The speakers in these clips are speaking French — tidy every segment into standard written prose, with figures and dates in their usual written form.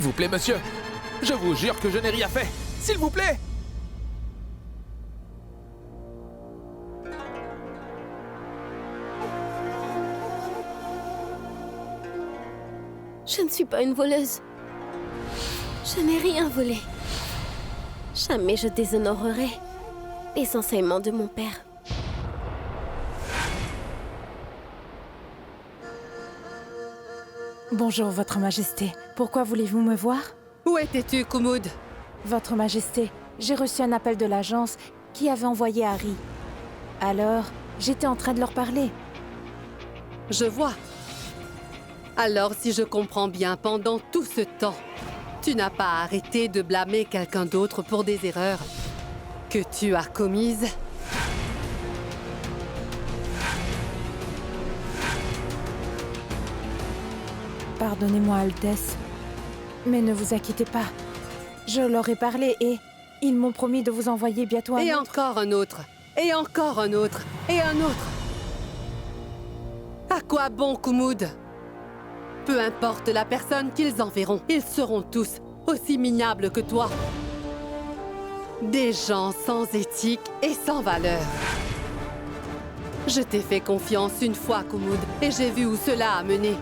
vous plaît, monsieur. Je vous jure que je n'ai rien fait. S'il vous plaît. Je ne suis pas une voleuse. Je n'ai rien volé. Jamais je déshonorerai les enseignements de mon père. Bonjour, Votre Majesté. Pourquoi voulez-vous me voir? Où étais-tu, Kumoud? Votre Majesté, j'ai reçu un appel de l'agence qui avait envoyé Harry. Alors, j'étais en train de leur parler. Je vois. Alors, si je comprends bien, pendant tout ce temps, tu n'as pas arrêté de blâmer quelqu'un d'autre pour des erreurs que tu as commises? Pardonnez-moi, Altesse. Mais ne vous inquiétez pas. Je leur ai parlé et ils m'ont promis de vous envoyer bientôt un Et autre. encore un autre. Et encore un autre. Et un autre. À quoi bon, Kumoud? Peu importe la personne qu'ils enverront, ils seront tous aussi minables que toi. Des gens sans éthique et sans valeur. Je t'ai fait confiance une fois, Kumoud, et j'ai vu où cela a mené.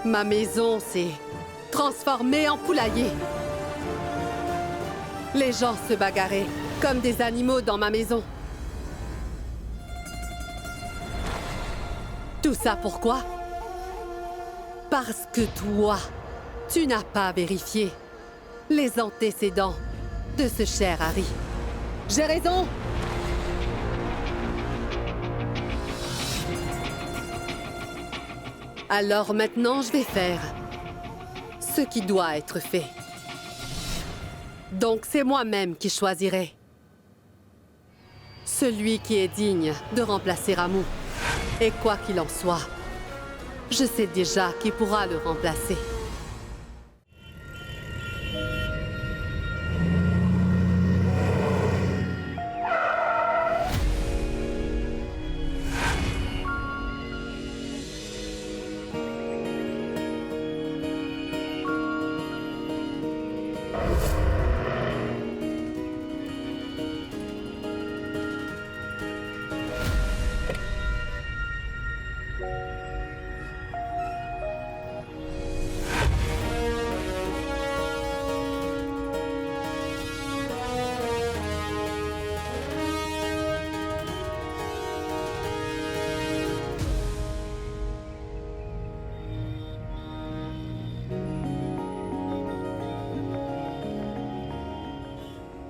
Ma maison s'est transformée en poulailler. Les gens se bagarraient comme des animaux dans ma maison. Tout ça pourquoi? Parce que toi, tu n'as pas vérifié les antécédents de ce cher Harry. J'ai raison? Alors maintenant, je vais faire ce qui doit être fait. Donc c'est moi-même qui choisirai celui qui est digne de remplacer Ramuh. Et quoi qu'il en soit, je sais déjà qui pourra le remplacer.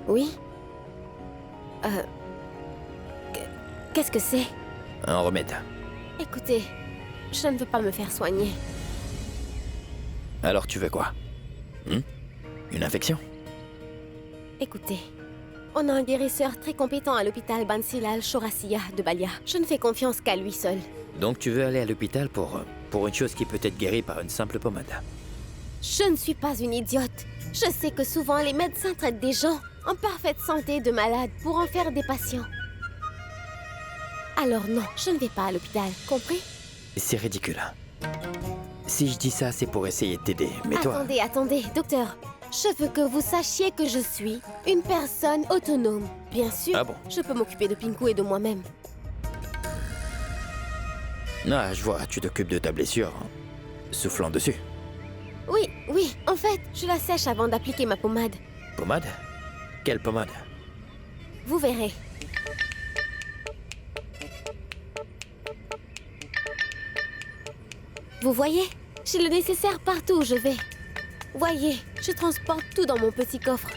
Oui? Qu'est-ce que c'est? Un remède. Écoutez, je ne veux pas me faire soigner. Alors tu veux quoi? Une infection? Écoutez, on a un guérisseur très compétent à l'hôpital Bansilal Chaurasia de Balia. Je ne fais confiance qu'à lui seul. Donc tu veux aller à l'hôpital pour une chose qui peut être guérie par une simple pommade? Je ne suis pas une idiote. Je sais que souvent les médecins traitent des gens en parfaite santé de malades pour en faire des patients. Alors non, je ne vais pas à l'hôpital, compris? C'est ridicule. Si je dis ça, c'est pour essayer de t'aider, mais toi... Attendez, docteur. Je veux que vous sachiez que je suis une personne autonome. Bien sûr, Ah bon? je peux m'occuper de Pinku et de moi-même. Ah, je vois, tu t'occupes de ta blessure en soufflant dessus. Oui, en fait, je la sèche avant d'appliquer ma pommade. Pommade? Quelle pommade? Vous verrez. Vous voyez? J'ai le nécessaire partout où je vais. Voyez, je transporte tout dans mon petit coffre.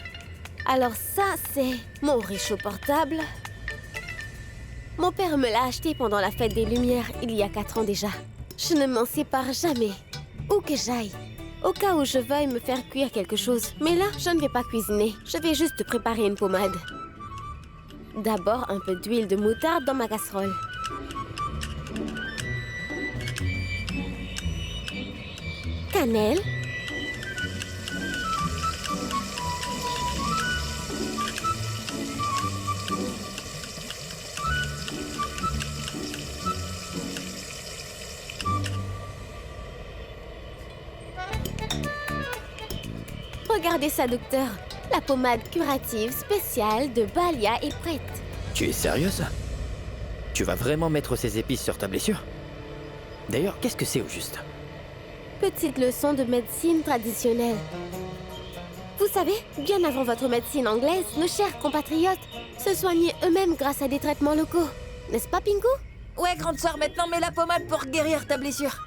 Alors ça, c'est mon réchaud portable. Mon père me l'a acheté pendant la fête des Lumières, il y a 4 ans déjà. Je ne m'en sépare jamais, où que j'aille. Au cas où je veuille me faire cuire quelque chose. Mais là, je ne vais pas cuisiner. Je vais juste préparer une pommade. D'abord, un peu d'huile de moutarde dans ma casserole. Cannelle. Regardez ça, docteur. La pommade curative spéciale de Balia est prête. Tu es sérieuse? Tu vas vraiment mettre ces épices sur ta blessure? D'ailleurs, qu'est-ce que c'est au juste? Petite leçon de médecine traditionnelle. Vous savez, bien avant votre médecine anglaise, nos chers compatriotes se soignaient eux-mêmes grâce à des traitements locaux. N'est-ce pas, Pinku? Ouais, grande sœur, maintenant mets la pommade pour guérir ta blessure.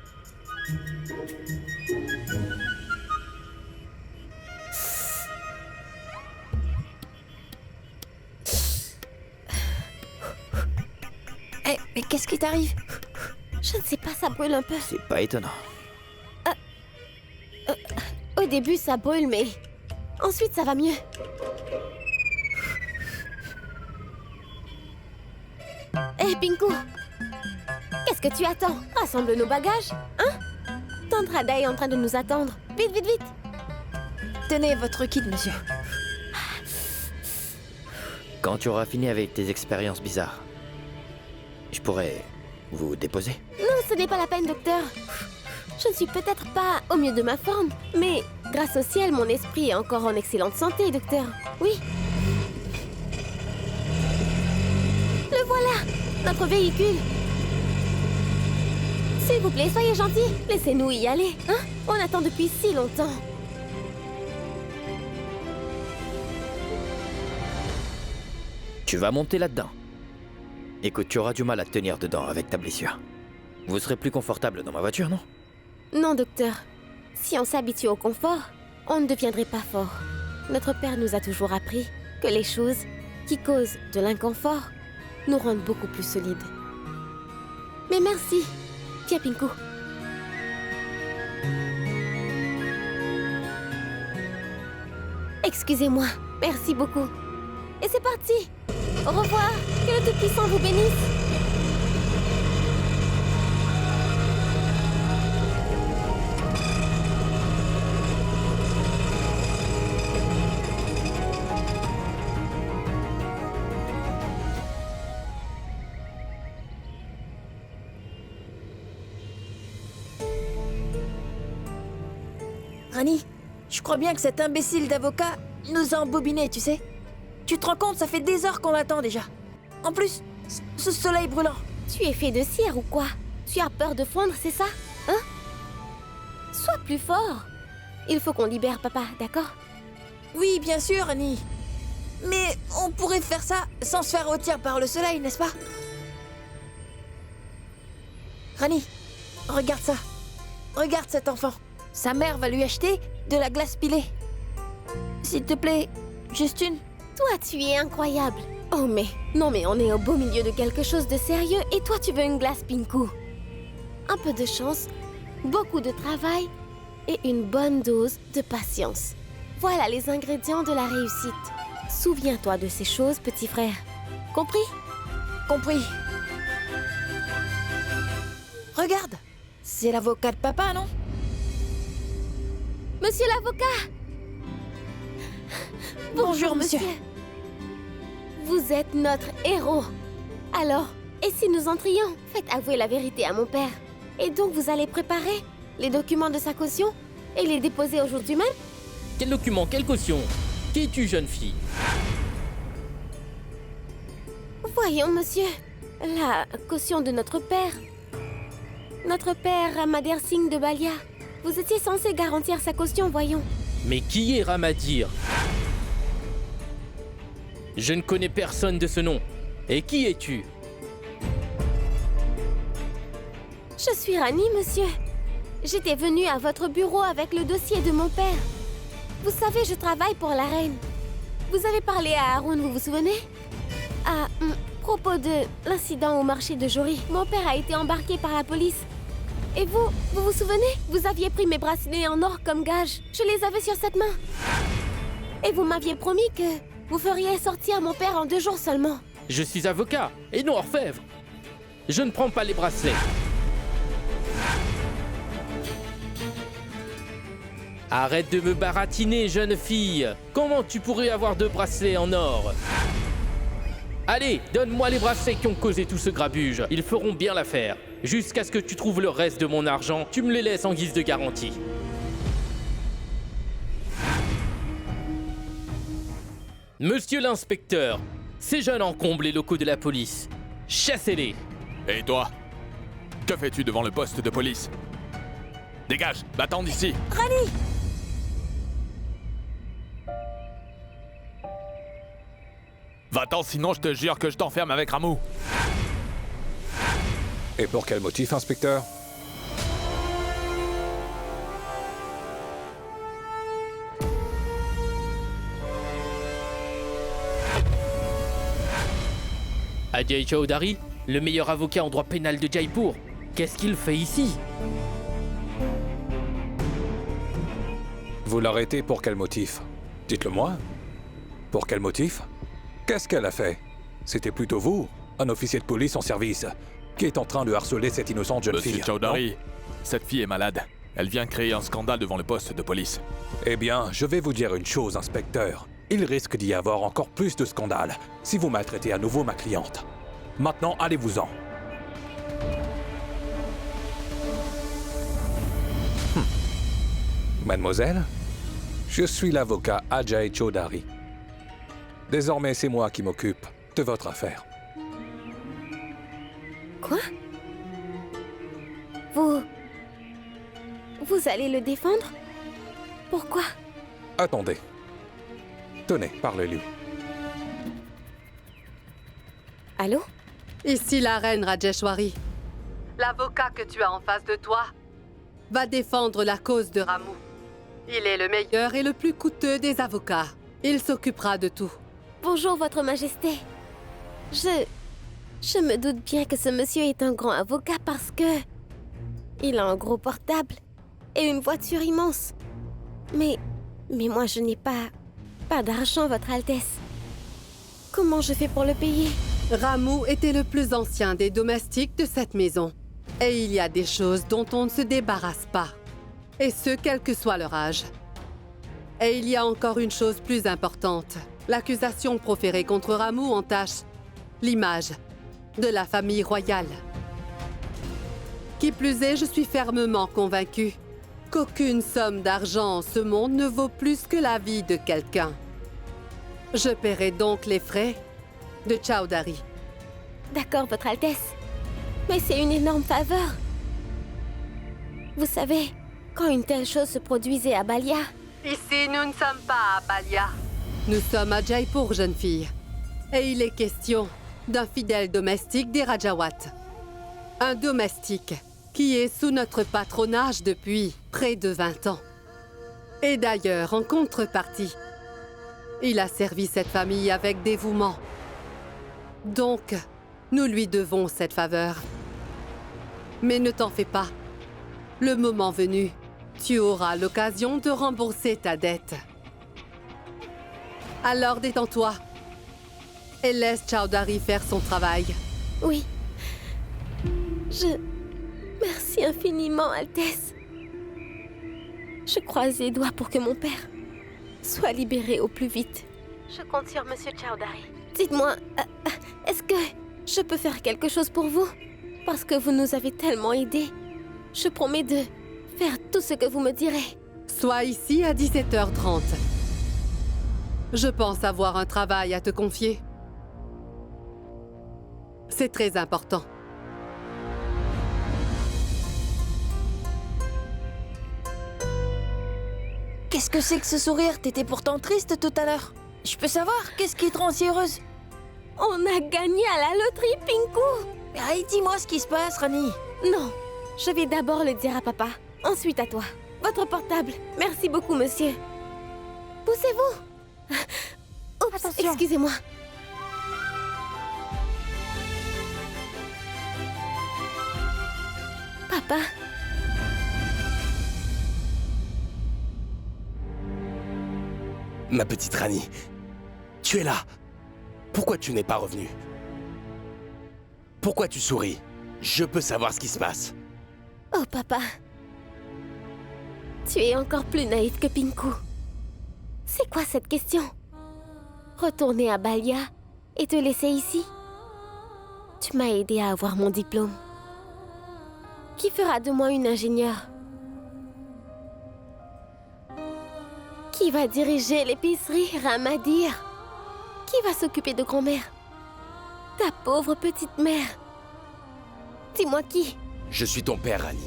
Eh, mais qu'est-ce qui t'arrive? Je ne sais pas, ça brûle un peu. C'est pas étonnant. Au début, ça brûle, mais ensuite, ça va mieux. Hé, Pinku! Qu'est-ce que tu attends? Rassemble nos bagages, hein? Tante Rada est en train de nous attendre. Vite, vite, vite! Tenez votre kit, monsieur. Quand tu auras fini avec tes expériences bizarres, je pourrais vous déposer? Non, ce n'est pas la peine, docteur. Je ne suis peut-être pas au mieux de ma forme, mais grâce au ciel, mon esprit est encore en excellente santé, docteur. Oui. Le voilà, notre véhicule. S'il vous plaît, soyez gentils. Laissez-nous y aller, hein? On attend depuis si longtemps. Tu vas monter là-dedans. Écoute, tu auras du mal à te tenir dedans avec ta blessure. Vous serez plus confortable dans ma voiture, non? Non, docteur. Si on s'habitue au confort, on ne deviendrait pas fort. Notre père nous a toujours appris que les choses qui causent de l'inconfort nous rendent beaucoup plus solides. Mais merci. Tiens, Pinku. Excusez-moi. Merci beaucoup. Et c'est parti. Au revoir. Que le Tout-Puissant vous bénisse. Rani, je crois bien que cet imbécile d'avocat nous a embobinés, tu sais. Tu te rends compte, ça fait des heures qu'on l'attend déjà. En plus, ce soleil brûlant. Tu es fait de cire ou quoi? Tu as peur de fondre, c'est ça? Hein? Sois plus fort. Il faut qu'on libère papa, d'accord? Oui, bien sûr, Rani. Mais on pourrait faire ça sans se faire rôtir par le soleil, n'est-ce pas? Rani, regarde ça. Regarde cet enfant. Sa mère va lui acheter de la glace pilée. S'il te plaît, juste une. Toi, tu es incroyable. Oh mais, non mais on est au beau milieu de quelque chose de sérieux et toi tu veux une glace, Pinku. Un peu de chance, beaucoup de travail et une bonne dose de patience. Voilà les ingrédients de la réussite. Souviens-toi de ces choses, petit frère. Compris? Compris. Regarde, c'est l'avocat de papa, non? Monsieur l'avocat! Bonjour, monsieur. Vous êtes notre héros. Alors, et si nous entrions? Faites avouer la vérité à mon père. Et donc vous allez préparer les documents de sa caution et les déposer aujourd'hui même? Quel document, quelle caution? Qui es-tu, jeune fille? Voyons, monsieur. La caution de notre père. Notre père, Ramadir Singh de Balia. Vous étiez censé garantir sa caution, voyons. Mais qui est Ramadir? Je ne connais personne de ce nom. Et qui es-tu? Je suis Rani, monsieur. J'étais venue à votre bureau avec le dossier de mon père. Vous savez, je travaille pour la reine. Vous avez parlé à Haroun, vous vous souvenez? À propos de l'incident au marché de Jori. Mon père a été embarqué par la police. Et vous vous souvenez? Vous aviez pris mes bracelets en or comme gage. Je les avais sur cette main. Et vous m'aviez promis que vous feriez sortir mon père en 2 jours seulement. Je suis avocat et non orfèvre. Je ne prends pas les bracelets. Arrête de me baratiner, jeune fille. Comment tu pourrais avoir 2 bracelets en or? Allez, donne-moi les bracelets qui ont causé tout ce grabuge. Ils feront bien l'affaire. Jusqu'à ce que tu trouves le reste de mon argent, tu me les laisses en guise de garantie. Monsieur l'inspecteur, ces jeunes encombrent les locaux de la police. Chassez-les. Et toi? Que fais-tu devant le poste de police? Dégage, va-t'en d'ici. Rani! Va-t'en, sinon je te jure que je t'enferme avec Ramu. Et pour quel motif, inspecteur? Ajay Chaudhary, le meilleur avocat en droit pénal de Jaipur. Qu'est-ce qu'il fait ici? Vous l'arrêtez pour quel motif? Dites-le-moi. Pour quel motif? Qu'est-ce qu'elle a fait? C'était plutôt vous, un officier de police en service, qui est en train de harceler cette innocente jeune fille. Monsieur Chaudhary, cette fille est malade. Elle vient créer un scandale devant le poste de police. Eh bien, je vais vous dire une chose, inspecteur. Il risque d'y avoir encore plus de scandales si vous maltraitez à nouveau ma cliente. Maintenant, allez-vous-en. Mademoiselle, je suis l'avocat Ajay Chaudhary. Désormais, c'est moi qui m'occupe de votre affaire. Quoi? Vous allez le défendre? Pourquoi? Attendez. Tenez, parlez-lui. Allô? Ici la reine Rajeshwari. L'avocat que tu as en face de toi va défendre la cause de Ramu. Il est le meilleur et le plus coûteux des avocats. Il s'occupera de tout. Bonjour, Votre Majesté. Je me doute bien que ce monsieur est un grand avocat parce que... il a un gros portable et une voiture immense. Mais moi, je n'ai pas d'argent, Votre Altesse. Comment je fais pour le payer? Ramu était le plus ancien des domestiques de cette maison. Et il y a des choses dont on ne se débarrasse pas. Et ce, quel que soit leur âge. Et il y a encore une chose plus importante. L'accusation proférée contre Ramu entache l'image de la famille royale. Qui plus est, je suis fermement convaincue qu'aucune somme d'argent en ce monde ne vaut plus que la vie de quelqu'un. Je paierai donc les frais de Chaudhary. D'accord, Votre Altesse. Mais c'est une énorme faveur. Vous savez, quand une telle chose se produisait à Balia... Ici, nous ne sommes pas à Balia. Nous sommes à Jaipur, jeune fille. Et il est question d'un fidèle domestique des Rajawat. Un domestique qui est sous notre patronage depuis près de 20 ans. Et d'ailleurs, en contrepartie, il a servi cette famille avec dévouement. Donc, nous lui devons cette faveur. Mais ne t'en fais pas. Le moment venu, tu auras l'occasion de rembourser ta dette. Alors détends-toi et laisse Chaudhary faire son travail. Oui. Merci infiniment, Altesse. Je croise les doigts pour que mon père soit libéré au plus vite. Je compte sur Monsieur Chaudhary. Dites-moi, est-ce que je peux faire quelque chose pour vous? Parce que vous nous avez tellement aidés. Je promets de faire tout ce que vous me direz. Sois ici à 17h30. Je pense avoir un travail à te confier. C'est très important. Qu'est-ce que c'est que ce sourire? T'étais pourtant triste tout à l'heure. Je peux savoir, qu'est-ce qui te rend si heureuse? On a gagné à la loterie, Pinku! Allez, dis-moi ce qui se passe, Rani. Non, je vais d'abord le dire à papa, ensuite à toi. Votre portable. Merci beaucoup, monsieur. Poussez-vous. Oups, Attention. excusez-moi. Papa. Ma petite Rani, tu es là. Pourquoi tu n'es pas revenue? Pourquoi tu souris? Je peux savoir ce qui se passe. Oh, papa. Tu es encore plus naïf que Pinku. C'est quoi cette question? Retourner à Balia et te laisser ici? Tu m'as aidé à avoir mon diplôme. Qui fera de moi une ingénieure? Qui va diriger l'épicerie Ramadir? Qui va s'occuper de grand-mère? Ta pauvre petite mère. Dis-moi qui? Je suis ton père, Rani.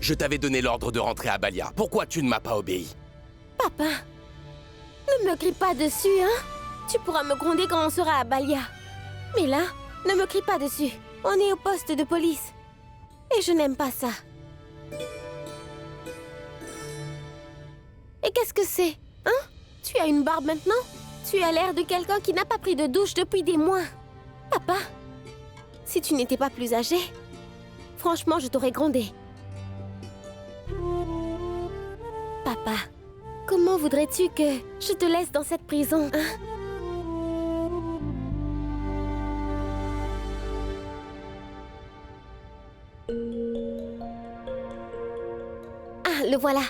Je t'avais donné l'ordre de rentrer à Balia. Pourquoi tu ne m'as pas obéi? Papa, ne me crie pas dessus, hein? Tu pourras me gronder quand on sera à Balia. Mais là, ne me crie pas dessus. On est au poste de police. Et je n'aime pas ça. Et qu'est-ce que c'est? Hein? Tu as une barbe maintenant? Tu as l'air de quelqu'un qui n'a pas pris de douche depuis des mois. Papa, si tu n'étais pas plus âgé, franchement, je t'aurais grondé. Papa, comment voudrais-tu que je te laisse dans cette prison, hein? Ah, le voilà.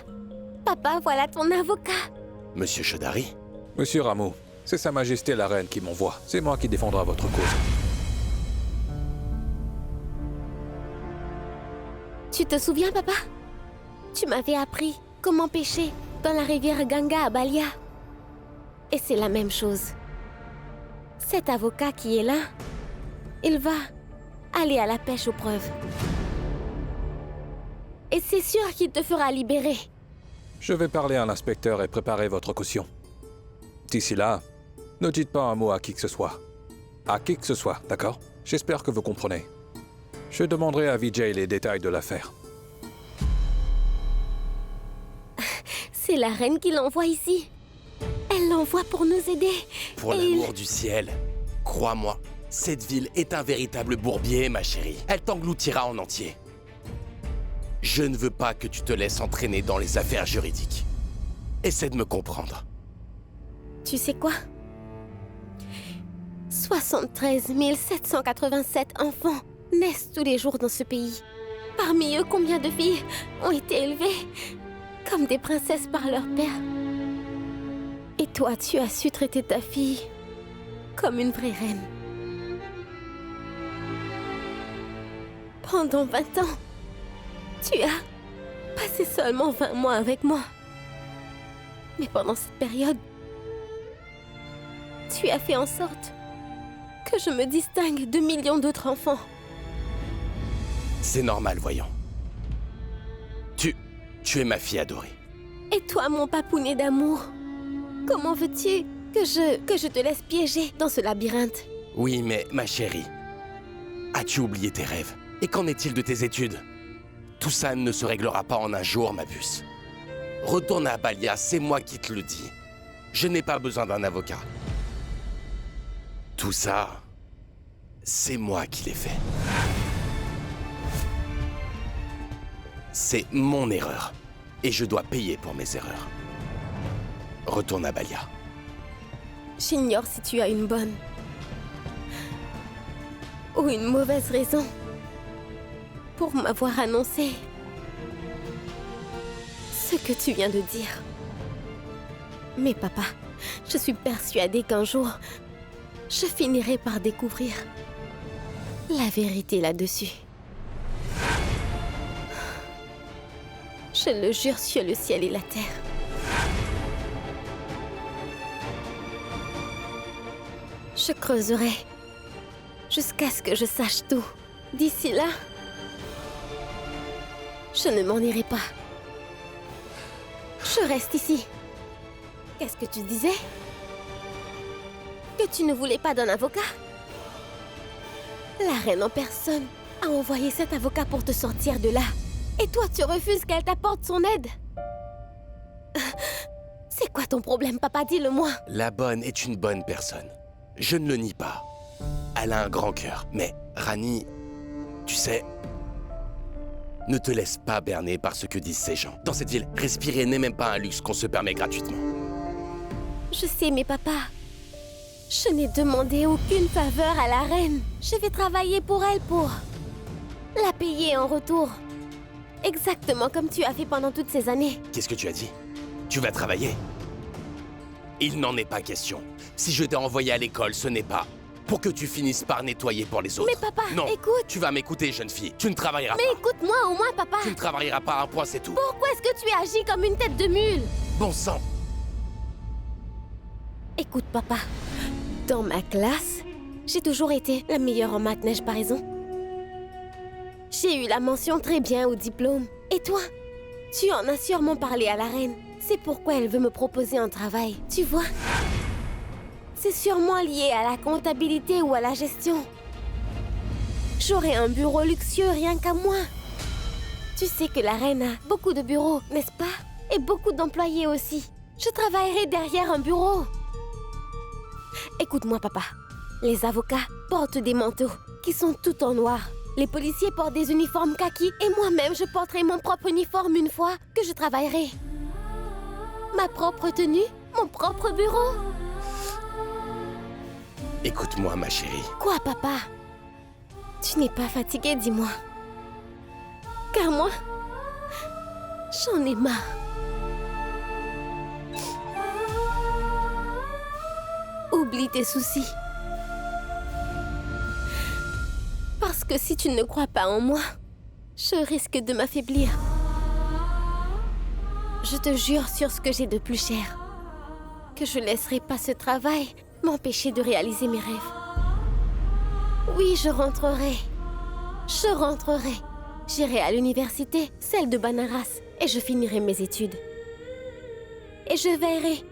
Papa, voilà ton avocat. Monsieur Chaudhary? Monsieur Rameau, c'est Sa Majesté la Reine qui m'envoie. C'est moi qui défendra votre cause. Tu te souviens, papa? Tu m'avais appris comment pêcher dans la rivière Ganga à Balia. Et c'est la même chose. Cet avocat qui est là, il va aller à la pêche aux preuves. Et c'est sûr qu'il te fera libérer. Je vais parler à l'inspecteur et préparer votre caution. D'ici là, ne dites pas un mot à qui que ce soit. À qui que ce soit, d'accord? J'espère que vous comprenez. Je demanderai à Vijay les détails de l'affaire. C'est la reine qui l'envoie ici. Elle l'envoie pour nous aider. Pour l'amour du ciel, crois-moi, cette ville est un véritable bourbier, ma chérie. Elle t'engloutira en entier. Je ne veux pas que tu te laisses entraîner dans les affaires juridiques. Essaie de me comprendre. Tu sais quoi? 73 787 enfants naissent tous les jours dans ce pays. Parmi eux, combien de filles ont été élevées comme des princesses par leur père? Et toi, tu as su traiter ta fille comme une vraie reine. Pendant 20 ans, tu as passé seulement 20 mois avec moi. Mais pendant cette période, tu as fait en sorte que je me distingue de millions d'autres enfants. C'est normal, voyons. Tu es ma fille adorée. Et toi, mon papounet d'amour, comment veux-tu que je te laisse piéger dans ce labyrinthe? Oui, mais ma chérie, as-tu oublié tes rêves? Et qu'en est-il de tes études? Tout ça ne se réglera pas en un jour, ma puce. Retourne à Balia, c'est moi qui te le dis. Je n'ai pas besoin d'un avocat. Tout ça, c'est moi qui l'ai fait. C'est mon erreur. Et je dois payer pour mes erreurs. Retourne à Balia. J'ignore si tu as une bonne ou une mauvaise raison pour m'avoir annoncé ce que tu viens de dire. Mais papa, je suis persuadée qu'un jour, je finirai par découvrir la vérité là-dessus. Je le jure sur le ciel et la terre. Je creuserai jusqu'à ce que je sache tout. D'ici là, je ne m'en irai pas. Je reste ici. Qu'est-ce que tu disais? Que tu ne voulais pas d'un avocat? La reine en personne a envoyé cet avocat pour te sortir de là. Et toi, tu refuses qu'elle t'apporte son aide? C'est quoi ton problème, papa? Dis-le-moi. La bonne est une bonne personne. Je ne le nie pas. Elle a un grand cœur. Mais, Rani, tu sais, ne te laisse pas berner par ce que disent ces gens. Dans cette ville, respirer n'est même pas un luxe qu'on se permet gratuitement. Je sais, mais papa, je n'ai demandé aucune faveur à la reine. Je vais travailler pour elle pour la payer en retour. Exactement comme tu as fait pendant toutes ces années. Qu'est-ce que tu as dit? Tu vas travailler? Il n'en est pas question. Si je t'ai envoyé à l'école, ce n'est pas pour que tu finisses par nettoyer pour les autres. Mais papa, non, écoute. Tu vas m'écouter, jeune fille. Tu ne travailleras Mais pas. écoute-moi au moins, papa. Tu ne travailleras pas un point, c'est tout. Pourquoi est-ce que tu agis comme une tête de mule? Bon sang. Écoute, papa. Dans ma classe, j'ai toujours été la meilleure en maths, n'ai-je pas raison? J'ai eu la mention très bien au diplôme. Et toi? Tu en as sûrement parlé à la reine. C'est pourquoi elle veut me proposer un travail, tu vois? C'est sûrement lié à la comptabilité ou à la gestion. J'aurai un bureau luxueux rien qu'à moi. Tu sais que la reine a beaucoup de bureaux, n'est-ce pas? Et beaucoup d'employés aussi. Je travaillerai derrière un bureau. Écoute-moi, papa. Les avocats portent des manteaux qui sont tout en noir. Les policiers portent des uniformes kaki et moi-même, je porterai mon propre uniforme une fois que je travaillerai. Ma propre tenue, mon propre bureau. Écoute-moi, ma chérie. Quoi, papa? Tu n'es pas fatiguée, dis-moi. Car moi, j'en ai marre. Oublie tes soucis. Parce que si tu ne crois pas en moi, je risque de m'affaiblir. Je te jure sur ce que j'ai de plus cher, que je laisserai pas ce travail m'empêcher de réaliser mes rêves. Oui, je rentrerai. Je rentrerai. J'irai à l'université, celle de Banaras, et je finirai mes études. Et je veillerai,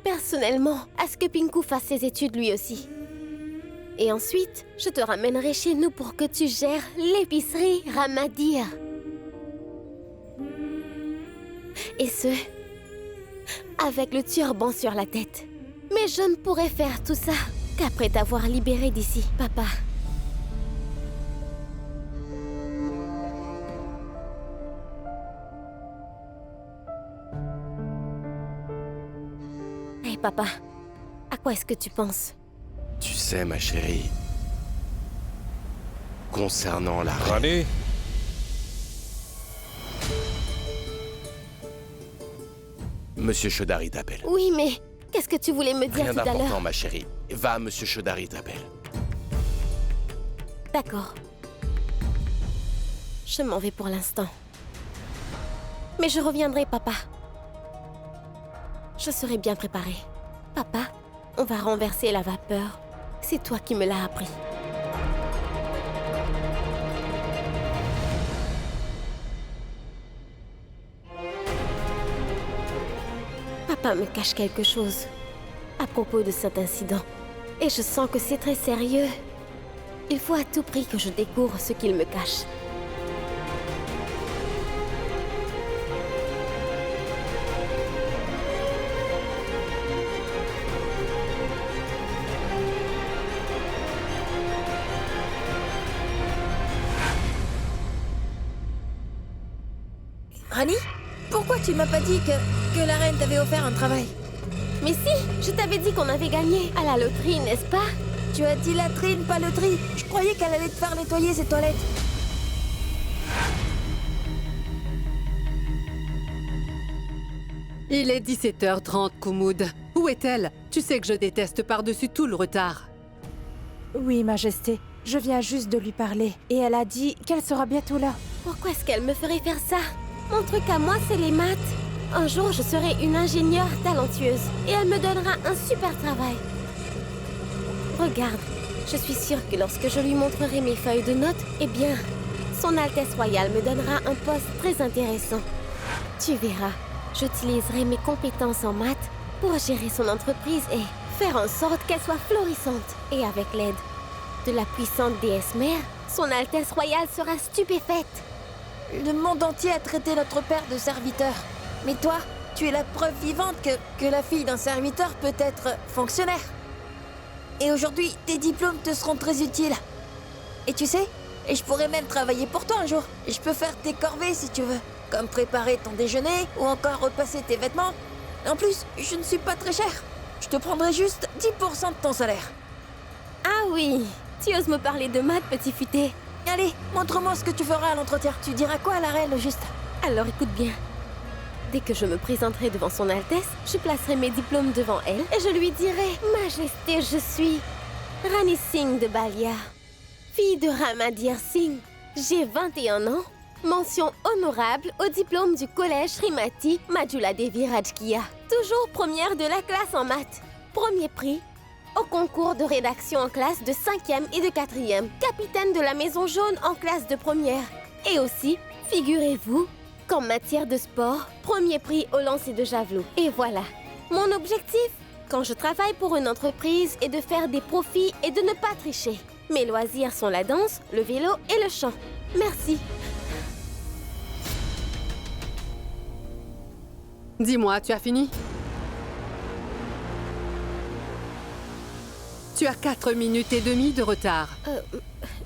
personnellement, à ce que Pinku fasse ses études lui aussi. Et ensuite, je te ramènerai chez nous pour que tu gères l'épicerie Ramadir. Et ce, avec le turban sur la tête. Mais je ne pourrai faire tout ça qu'après t'avoir libéré d'ici, papa. Hé, papa, à quoi est-ce que tu penses? Tu sais, ma chérie, concernant la reine... Rani, Monsieur Chaudhary t'appelle. Oui, mais qu'est-ce que tu voulais me dire Rien tout à d'important, l'heure? ma chérie. Va, Monsieur Chaudhary t'appelle. D'accord. Je m'en vais pour l'instant. Mais je reviendrai, papa. Je serai bien préparée. Papa, on va renverser la vapeur. C'est toi qui me l'as appris. Papa me cache quelque chose à propos de cet incident. Et je sens que c'est très sérieux. Il faut à tout prix que je découvre ce qu'il me cache. Rani, pourquoi tu m'as pas dit que la reine t'avait offert un travail? Mais si, je t'avais dit qu'on avait gagné à la loterie, n'est-ce pas? Tu as dit latrine, pas loterie. Je croyais qu'elle allait te faire nettoyer ses toilettes. Il est 17h30, Koumoud. Où est-elle? Tu sais que je déteste par-dessus tout le retard. Oui, Majesté. Je viens juste de lui parler. Et elle a dit qu'elle sera bientôt là. Pourquoi est-ce qu'elle me ferait faire ça? Mon truc à moi, c'est les maths. Un jour, je serai une ingénieure talentueuse. Et elle me donnera un super travail. Regarde, je suis sûre que lorsque je lui montrerai mes feuilles de notes, eh bien, Son Altesse Royale me donnera un poste très intéressant. Tu verras, j'utiliserai mes compétences en maths pour gérer son entreprise et faire en sorte qu'elle soit florissante. Et avec l'aide de la puissante déesse mère, Son Altesse Royale sera stupéfaite. Le monde entier a traité notre père de serviteur. Mais toi, tu es la preuve vivante que la fille d'un serviteur peut être fonctionnaire. Et aujourd'hui, tes diplômes te seront très utiles. Et tu sais, je pourrais même travailler pour toi un jour. Je peux faire tes corvées si tu veux. Comme préparer ton déjeuner ou encore repasser tes vêtements. En plus, je ne suis pas très cher. Je te prendrai juste 10% de ton salaire. Ah oui, tu oses me parler de maths, petit futé. Allez, montre-moi ce que tu feras à l'entretien. Tu diras quoi à la reine, au juste? Alors écoute bien. Dès que je me présenterai devant son Altesse, je placerai mes diplômes devant elle et je lui dirai « Majesté, je suis Rani Singh de Balia, fille de Ramadir Singh. J'ai 21 ans, mention honorable au diplôme du collège Srimati Majula Devi Rajkiya. Toujours première de la classe en maths. Premier prix, au concours de rédaction en classe de 5e et de 4e, capitaine de la Maison Jaune en classe de première. Et aussi, figurez-vous qu'en matière de sport, premier prix au lancer de javelot. Et voilà, mon objectif, quand je travaille pour une entreprise, est de faire des profits et de ne pas tricher. Mes loisirs sont la danse, le vélo et le chant. Merci. Dis-moi, tu as fini? Tu as 4 minutes et demie de retard.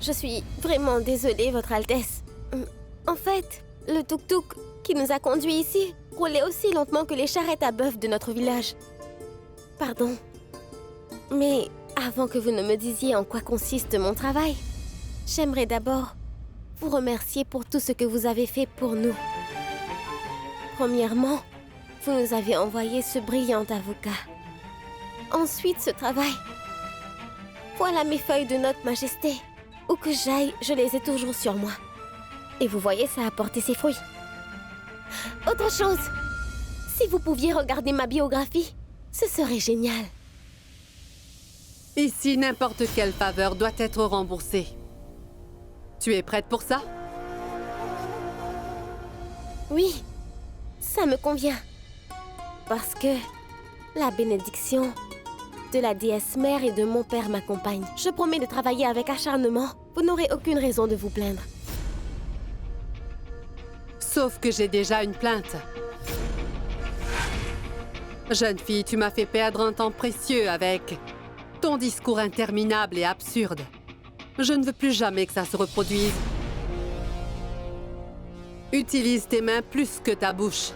Je suis vraiment désolée, Votre Altesse. En fait, le tuk-tuk qui nous a conduits ici roulait aussi lentement que les charrettes à bœuf de notre village. Pardon. Mais avant que vous ne me disiez en quoi consiste mon travail, j'aimerais d'abord vous remercier pour tout ce que vous avez fait pour nous. Premièrement, vous nous avez envoyé ce brillant avocat. Ensuite, ce travail. Voilà mes feuilles de notes, Majesté. Où que j'aille, je les ai toujours sur moi. Et vous voyez, ça a porté ses fruits. Autre chose, si vous pouviez regarder ma biographie, ce serait génial. Ici, n'importe quelle faveur doit être remboursée. Tu es prête pour ça? Oui, ça me convient. Parce que la bénédiction de la déesse mère et de mon père m'accompagne. Je promets de travailler avec acharnement. Vous n'aurez aucune raison de vous plaindre. Sauf que j'ai déjà une plainte. Jeune fille, tu m'as fait perdre un temps précieux avec ton discours interminable et absurde. Je ne veux plus jamais que ça se reproduise. Utilise tes mains plus que ta bouche.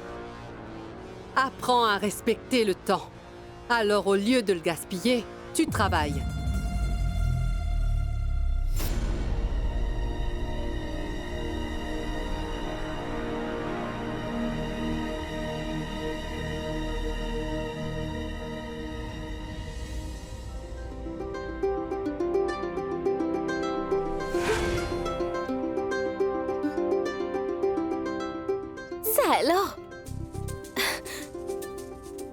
Apprends à respecter le temps. Alors, au lieu de le gaspiller, tu travailles. Ça alors?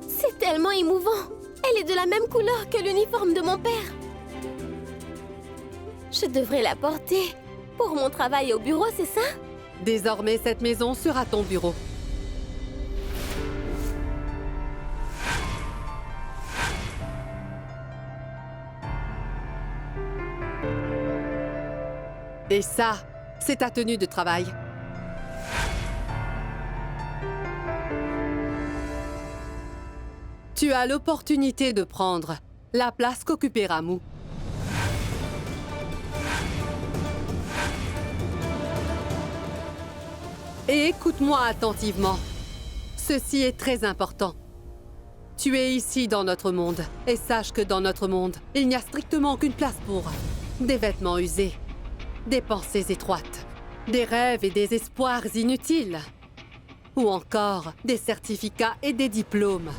C'est tellement émouvant. Elle est de la même couleur que l'uniforme de mon père. Je devrais la porter pour mon travail au bureau, c'est ça? Désormais, cette maison sera ton bureau. Et ça, c'est ta tenue de travail. Tu as l'opportunité de prendre la place qu'occupait Ramu. Et écoute-moi attentivement. Ceci est très important. Tu es ici dans notre monde, et sache que dans notre monde, il n'y a strictement aucune place pour des vêtements usés, des pensées étroites, des rêves et des espoirs inutiles, ou encore des certificats et des diplômes.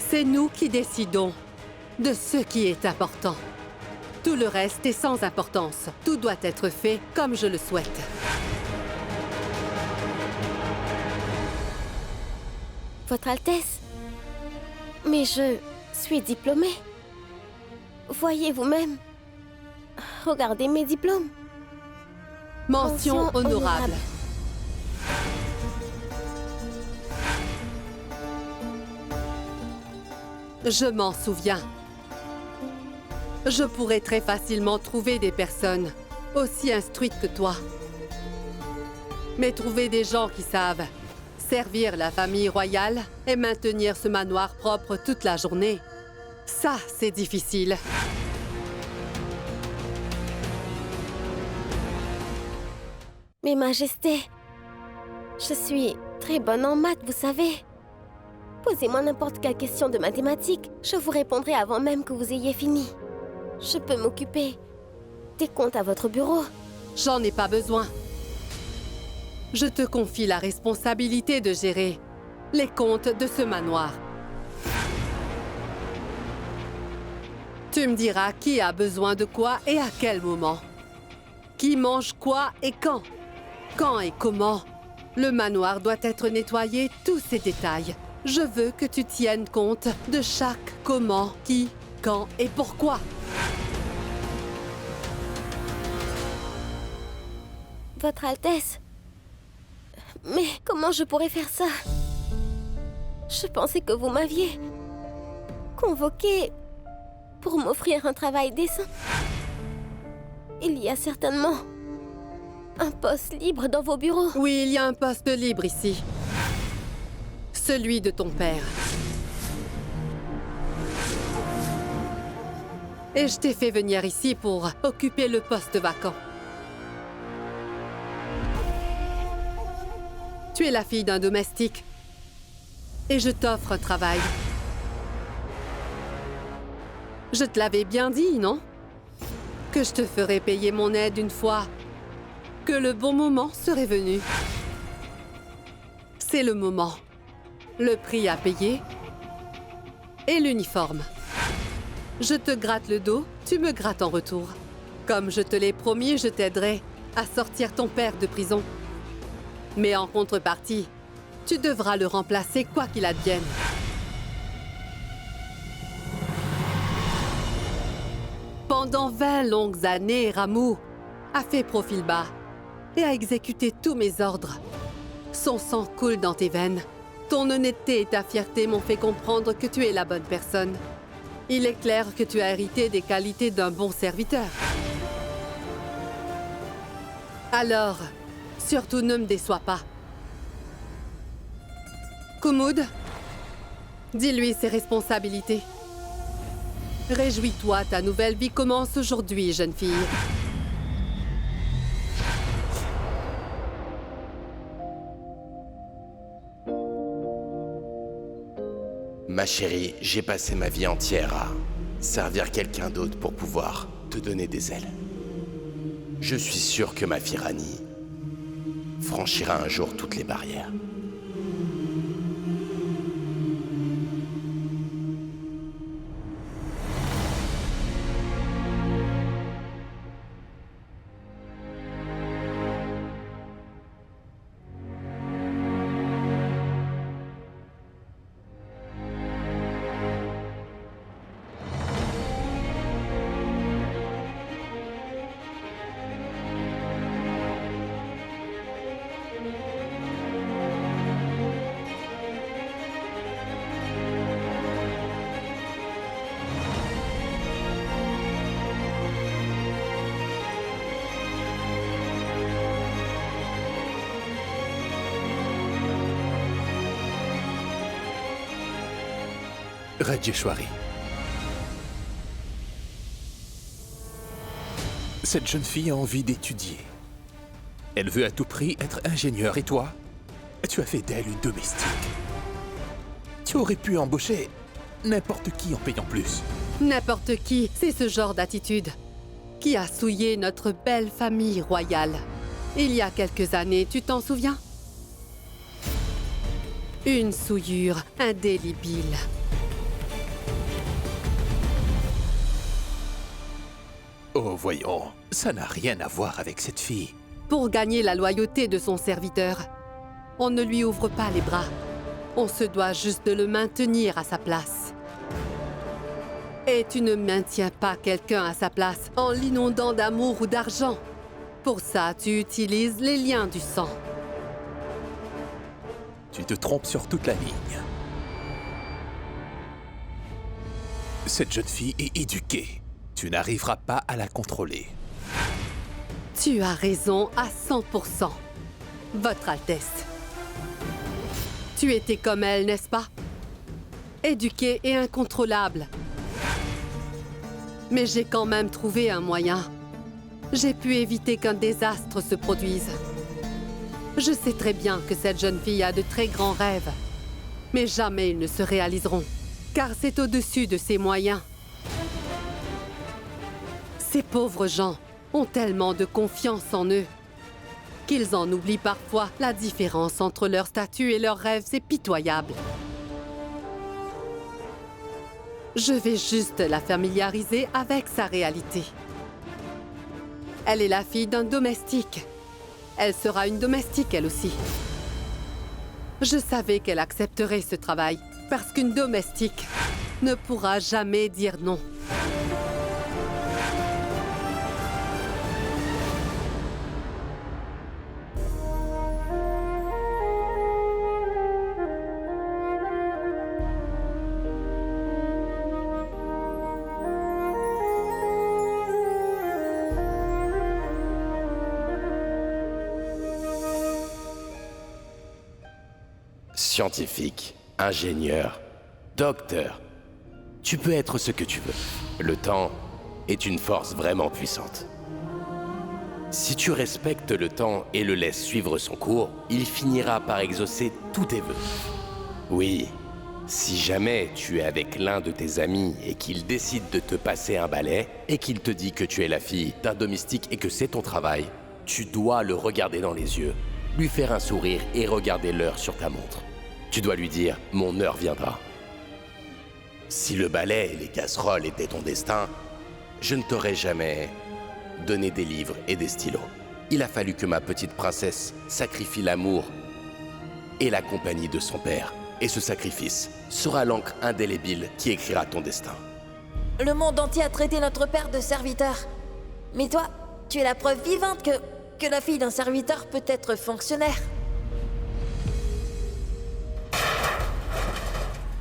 C'est nous qui décidons de ce qui est important. Tout le reste est sans importance. Tout doit être fait comme je le souhaite. Votre Altesse, mais je suis diplômée. Voyez vous-même. Regardez mes diplômes. Mention honorable. Je m'en souviens. Je pourrais très facilement trouver des personnes aussi instruites que toi. Mais trouver des gens qui savent servir la famille royale et maintenir ce manoir propre toute la journée, ça, c'est difficile. Mais Majesté, je suis très bonne en maths, vous savez. Posez-moi n'importe quelle question de mathématiques, je vous répondrai avant même que vous ayez fini. Je peux m'occuper des comptes à votre bureau. J'en ai pas besoin. Je te confie la responsabilité de gérer les comptes de ce manoir. Tu me diras qui a besoin de quoi et à quel moment. Qui mange quoi et quand. Quand et comment. Le manoir doit être nettoyé, tous ces détails. Je veux que tu tiennes compte de chaque comment, qui, quand et pourquoi. Votre Altesse. Mais comment je pourrais faire ça? Je pensais que vous m'aviez convoqué pour m'offrir un travail décent. Il y a certainement un poste libre dans vos bureaux. Oui, il y a un poste libre ici. Celui de ton père. Et je t'ai fait venir ici pour occuper le poste vacant. Tu es la fille d'un domestique. Et je t'offre un travail. Je te l'avais bien dit, non? Que je te ferais payer mon aide une fois que le bon moment serait venu. C'est le moment. Le prix à payer et l'uniforme. Je te gratte le dos, tu me grattes en retour. Comme je te l'ai promis, je t'aiderai à sortir ton père de prison. Mais en contrepartie, tu devras le remplacer quoi qu'il advienne. Pendant 20 longues années, Ramuh a fait profil bas et a exécuté tous mes ordres. Son sang coule dans tes veines. Ton honnêteté et ta fierté m'ont fait comprendre que tu es la bonne personne. Il est clair que tu as hérité des qualités d'un bon serviteur. Alors, surtout ne me déçois pas. Kumud, dis-lui ses responsabilités. Réjouis-toi, ta nouvelle vie commence aujourd'hui, jeune fille. Ma chérie, j'ai passé ma vie entière à servir quelqu'un d'autre pour pouvoir te donner des ailes. Je suis sûr que ma fille Rani franchira un jour toutes les barrières. Rajeshwari. Cette jeune fille a envie d'étudier. Elle veut à tout prix être ingénieure et toi, tu as fait d'elle une domestique. Tu aurais pu embaucher n'importe qui en payant plus. N'importe qui, c'est ce genre d'attitude qui a souillé notre belle famille royale. Il y a quelques années, tu t'en souviens? Une souillure indélébile. Oh, voyons, ça n'a rien à voir avec cette fille. Pour gagner la loyauté de son serviteur, on ne lui ouvre pas les bras. On se doit juste de le maintenir à sa place. Et tu ne maintiens pas quelqu'un à sa place en l'inondant d'amour ou d'argent. Pour ça, tu utilises les liens du sang. Tu te trompes sur toute la ligne. Cette jeune fille est éduquée. Tu n'arriveras pas à la contrôler. Tu as raison à 100%, Votre Altesse. Tu étais comme elle, n'est-ce pas? Éduquée et incontrôlable. Mais j'ai quand même trouvé un moyen. J'ai pu éviter qu'un désastre se produise. Je sais très bien que cette jeune fille a de très grands rêves. Mais jamais ils ne se réaliseront, car c'est au-dessus de ses moyens. Ces pauvres gens ont tellement de confiance en eux qu'ils en oublient parfois. La différence entre leur statut et leurs rêves, c'est pitoyable. Je vais juste la familiariser avec sa réalité. Elle est la fille d'un domestique. Elle sera une domestique, elle aussi. Je savais qu'elle accepterait ce travail, parce qu'une domestique ne pourra jamais dire non. Scientifique, ingénieur, docteur. Tu peux être ce que tu veux. Le temps est une force vraiment puissante. Si tu respectes le temps et le laisses suivre son cours, il finira par exaucer tous tes vœux. Oui, si jamais tu es avec l'un de tes amis et qu'il décide de te passer un balai et qu'il te dit que tu es la fille d'un domestique et que c'est ton travail, tu dois le regarder dans les yeux, lui faire un sourire et regarder l'heure sur ta montre. Tu dois lui dire « Mon heure viendra ». Si le balai et les casseroles étaient ton destin, je ne t'aurais jamais donné des livres et des stylos. Il a fallu que ma petite princesse sacrifie l'amour et la compagnie de son père. Et ce sacrifice sera l'encre indélébile qui écrira ton destin. Le monde entier a traité notre père de serviteur. Mais toi, tu es la preuve vivante que la fille d'un serviteur peut être fonctionnaire.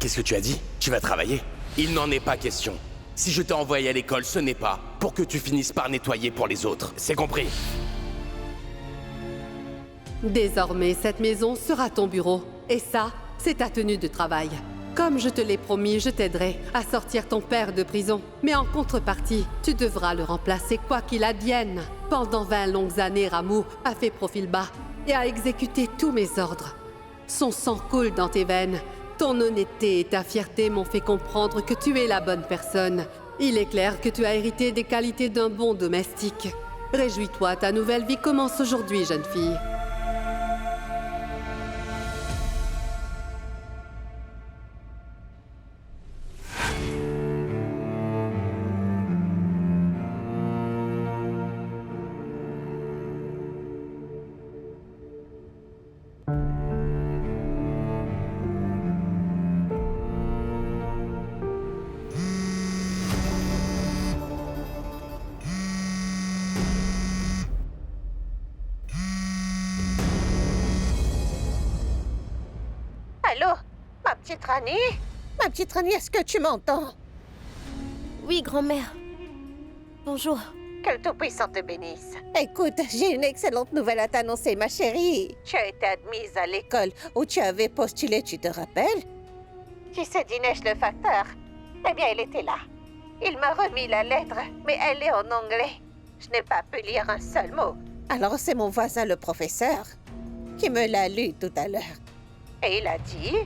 Qu'est-ce que tu as dit? Tu vas travailler? Il n'en est pas question. Si je t'ai envoyé à l'école, ce n'est pas pour que tu finisses par nettoyer pour les autres. C'est compris? Désormais, cette maison sera ton bureau. Et ça, c'est ta tenue de travail. Comme je te l'ai promis, je t'aiderai à sortir ton père de prison. Mais en contrepartie, tu devras le remplacer quoi qu'il advienne. Pendant 20 longues années, Ramu a fait profil bas et a exécuté tous mes ordres. Son sang coule dans tes veines. Ton honnêteté et ta fierté m'ont fait comprendre que tu es la bonne personne. Il est clair que tu as hérité des qualités d'un bon domestique. Réjouis-toi, ta nouvelle vie commence aujourd'hui, jeune fille. Allô? Ma petite Rani? Ma petite Rani, est-ce que tu m'entends? Oui, grand-mère. Bonjour. Que le Tout-Puissant te bénisse. Écoute, j'ai une excellente nouvelle à t'annoncer, ma chérie. Tu as été admise à l'école où tu avais postulé, tu te rappelles? Tu sais, Dinesh le facteur? Eh bien, il était là. Il m'a remis la lettre, mais elle est en anglais. Je n'ai pas pu lire un seul mot. Alors c'est mon voisin, le professeur, qui me l'a lu tout à l'heure. Et il a dit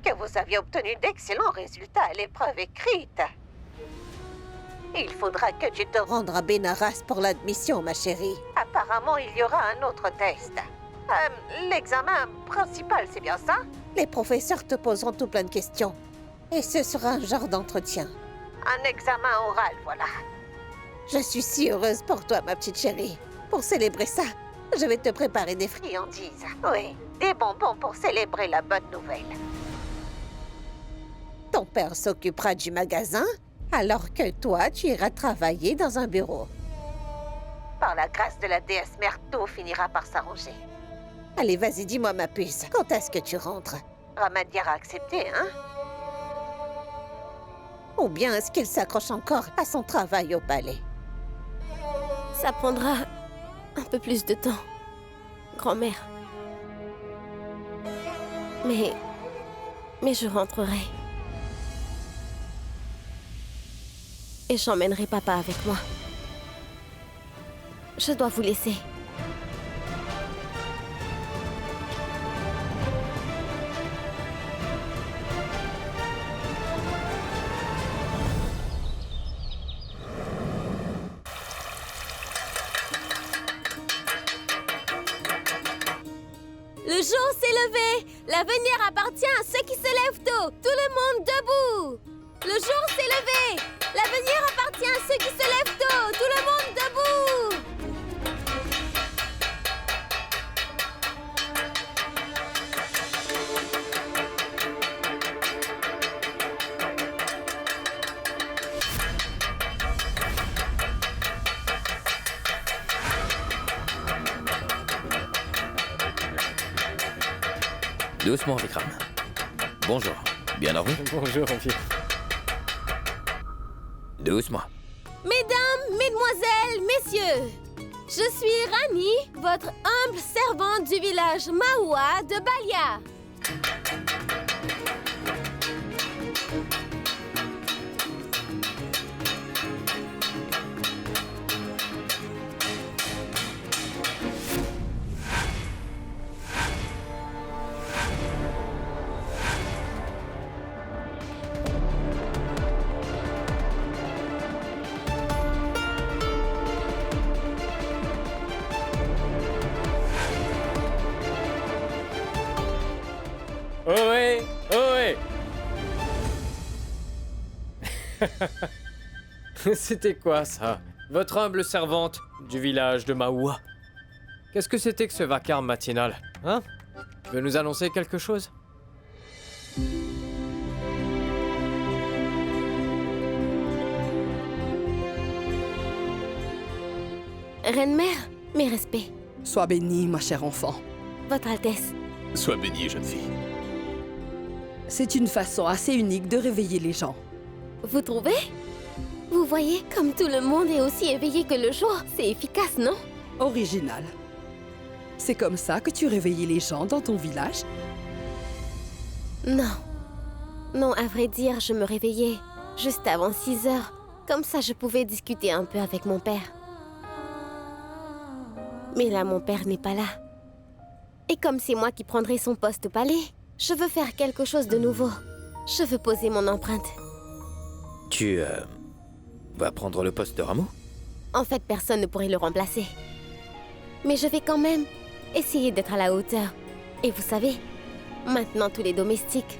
que vous aviez obtenu d'excellents résultats à l'épreuve écrite. Il faudra que tu te rendes à Benaras pour l'admission, ma chérie. Apparemment, il y aura un autre test. L'examen principal, c'est bien ça? Les professeurs te poseront tout plein de questions. Et ce sera un genre d'entretien. Un examen oral, voilà. Je suis si heureuse pour toi, ma petite chérie. Pour célébrer ça, je vais te préparer des friandises. Oui, des bonbons pour célébrer la bonne nouvelle. Ton père s'occupera du magasin, alors que toi, tu iras travailler dans un bureau. Par la grâce de la déesse mère, tout finira par s'arranger. Allez, vas-y, dis-moi, ma puce, quand est-ce que tu rentres? Ramadir a accepté, hein? Ou bien est-ce qu'il s'accroche encore à son travail au palais? Ça prendra un peu plus de temps, grand-mère. Mais je rentrerai. Et j'emmènerai papa avec moi. Je dois vous laisser. Le jour s'est levé. L'avenir appartient à ceux qui se lèvent tôt. Tout le monde debout. Le jour s'est levé. L'avenir appartient à ceux qui se lèvent tôt. Tout le monde debout. Doucement, Vikram. Bonjour. Bien dormi? Bonjour, mon fils. Doucement. Mesdames, mesdemoiselles, messieurs, je suis Rani, votre humble servante du village Mahua de Balia. Ohé, ohé. C'était quoi ça? Votre humble servante du village de Mahua. Qu'est-ce que c'était que ce vacarme matinal? Hein? Tu veux nous annoncer quelque chose? Reine-mère, mes respects. Sois bénie, ma chère enfant. Votre Altesse. Sois bénie, jeune fille. C'est une façon assez unique de réveiller les gens. Vous trouvez? Vous voyez, comme tout le monde est aussi éveillé que le jour, c'est efficace, non? Original. C'est comme ça que tu réveillais les gens dans ton village? Non. Non, à vrai dire, je me réveillais juste avant 6 heures. Comme ça, je pouvais discuter un peu avec mon père. Mais là, mon père n'est pas là. Et comme c'est moi qui prendrai son poste au palais, je veux faire quelque chose de nouveau. Je veux poser mon empreinte. Tu, vas prendre le poste de Rameau? En fait, personne ne pourrait le remplacer. Mais je vais quand même essayer d'être à la hauteur. Et vous savez, maintenant tous les domestiques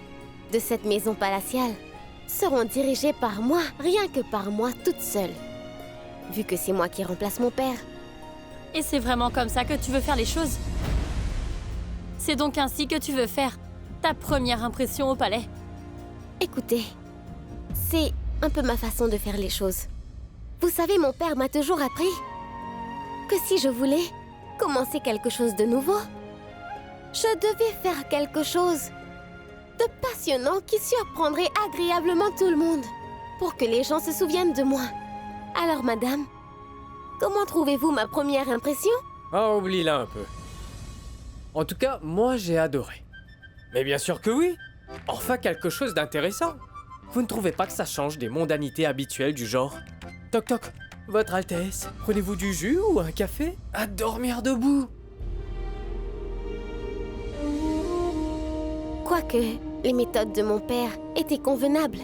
de cette maison palatiale seront dirigés par moi, rien que par moi toute seule. Vu que c'est moi qui remplace mon père. Et c'est vraiment comme ça que tu veux faire les choses? C'est donc ainsi que tu veux faire ta première impression au palais? Écoutez, c'est un peu ma façon de faire les choses. Vous savez, mon père m'a toujours appris que si je voulais commencer quelque chose de nouveau, je devais faire quelque chose de passionnant qui surprendrait agréablement tout le monde, pour que les gens se souviennent de moi. Alors, madame, comment trouvez-vous ma première impression? Oh, oublie-la un peu. En tout cas, moi j'ai adoré. Mais bien sûr que oui. Enfin quelque chose d'intéressant. Vous ne trouvez pas que ça change des mondanités habituelles du genre toc toc, votre Altesse, prenez-vous du jus ou un café? À dormir debout. Quoique, les méthodes de mon père étaient convenables.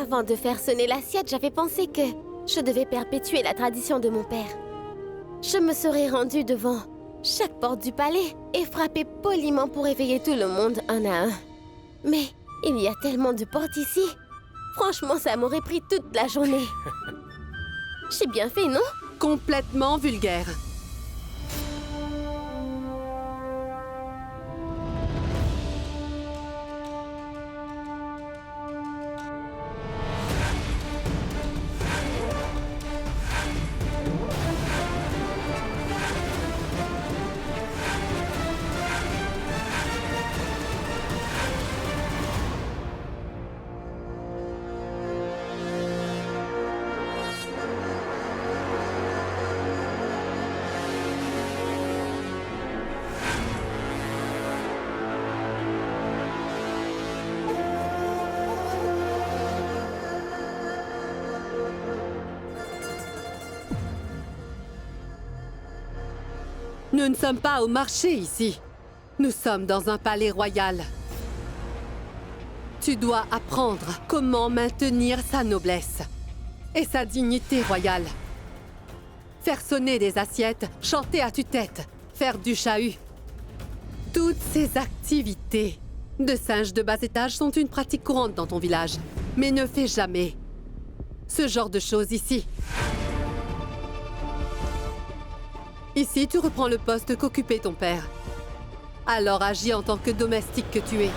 Avant de faire sonner l'assiette, j'avais pensé que je devais perpétuer la tradition de mon père. Je me serais rendue devant chaque porte du palais et frappé poliment pour éveiller tout le monde un à un. Mais il y a tellement de portes ici. Franchement, ça m'aurait pris toute la journée. J'ai bien fait, non? Complètement vulgaire. Nous ne sommes pas au marché ici. Nous sommes dans un palais royal. Tu dois apprendre comment maintenir sa noblesse et sa dignité royale. Faire sonner des assiettes, chanter à tue-tête, faire du chahut. Toutes ces activités de singe de bas étage sont une pratique courante dans ton village. Mais ne fais jamais ce genre de choses ici. Ici, tu reprends le poste qu'occupait ton père. Alors agis en tant que domestique que tu es.